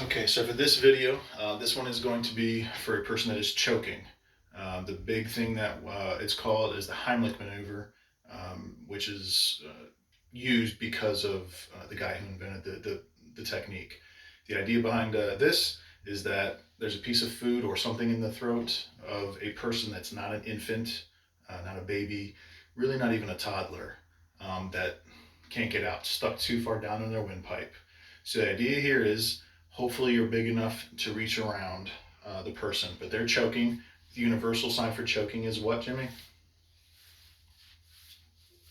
Okay, so for this video, this one is going to be for a person that is choking. The big thing that it's called is the Heimlich maneuver, which is used because of the guy who invented the technique. The idea behind this is that there's a piece of food or something in the throat of a person that's not an infant, not a baby, really not even a toddler, that can't get out, stuck too far down in their windpipe. So the idea here is hopefully you're big enough to reach around the person, but they're choking. The universal sign for choking is what, Jimmy?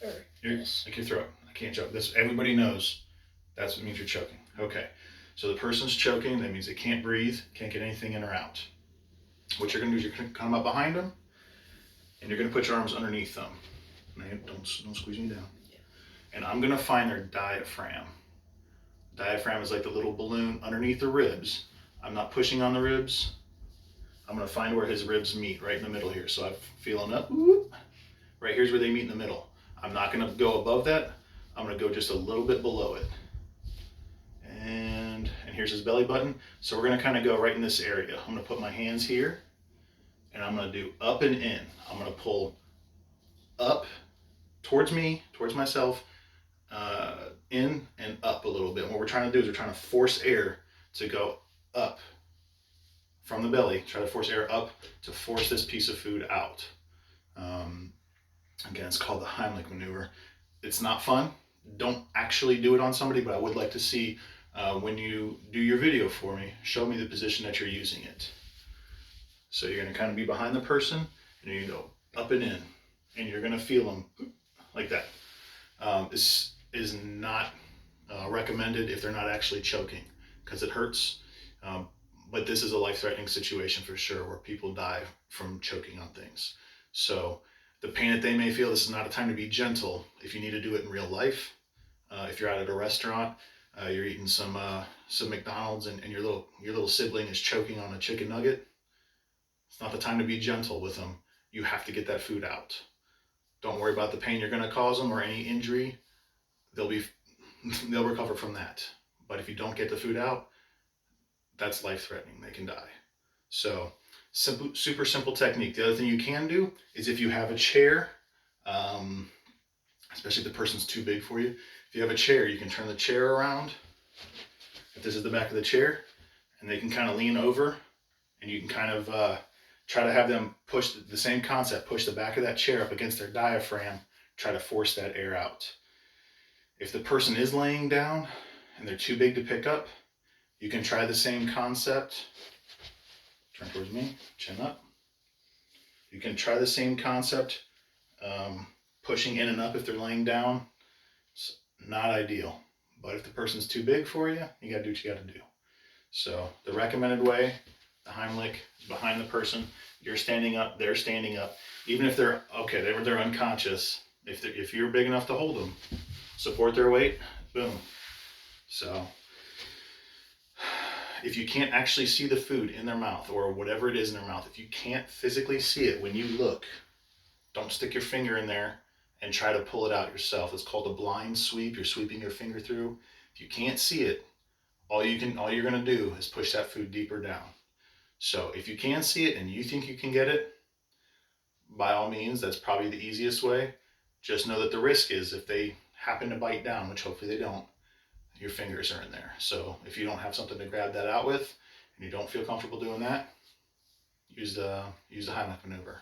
Like your throat. I can't choke. This everybody knows. That's what means you're choking. Okay. So the person's choking. That means they can't breathe, can't get anything in or out. What you're going to do is you're going to come up behind them, and you're going to put your arms underneath them. Don't squeeze me down. And I'm going to find their diaphragm. Diaphragm is like the little balloon underneath the ribs. I'm not pushing on the ribs. I'm going to find where his ribs meet right in the middle here. So I'm feeling up. Right here's where they meet in the middle. I'm not going to go above that. I'm going to go just a little bit below it. And here's his belly button. So we're going to kind of go right in this area. I'm going to put my hands here, and I'm going to do up and in. I'm going to pull up towards me, towards myself, in and up a little bit. And what we're trying to do is we're trying to force air to go up from the belly. Try to force air up to force this piece of food out. Again, it's called the Heimlich maneuver. It's not fun. Don't actually do it on somebody, but I would like to see when you do your video for me, show me the position that you're using it. So you're going to kind of be behind the person, and you go up and in, and you're going to feel them like that. This is not recommended if they're not actually choking, because it hurts. But this is a life-threatening situation for sure, where people die from choking on things. So the pain that they may feel, this is not a time to be gentle. If you need to do it in real life, if you're out at a restaurant, you're eating some McDonald's, and your little sibling is choking on a chicken nugget, it's not the time to be gentle with them. You have to get that food out. Don't worry about the pain you're going to cause them or any injury. They'll recover from that. But if you don't get the food out, that's life-threatening. They can die. So super simple technique. The other thing you can do is if you have a chair, especially if the person's too big for you, if you have a chair, you can turn the chair around. If this is the back of the chair, and they can kind of lean over, and you can kind of try to have them push the same concept, push the back of that chair up against their diaphragm, try to force that air out. If the person is laying down and they're too big to pick up, you can try the same concept. Turn towards me, chin up. You can try the same concept, pushing in and up if they're laying down. It's not ideal. But if the person's too big for you, you got to do what you got to do. So the recommended way, the Heimlich, is behind the person. You're standing up, they're standing up. Even if they're unconscious, if you're big enough to hold them, support their weight, boom. So if you can't actually see the food in their mouth or whatever it is in their mouth, if you can't physically see it when you look, don't stick your finger in there and try to pull it out yourself. It's called a blind sweep. You're sweeping your finger through. If you can't see it, all you're going to do is push that food deeper down. So if you can see it and you think you can get it, by all means, that's probably the easiest way. Just know that the risk is if they happen to bite down, which hopefully they don't, your fingers are in there. So if you don't have something to grab that out with and you don't feel comfortable doing that, use the Heimlich maneuver.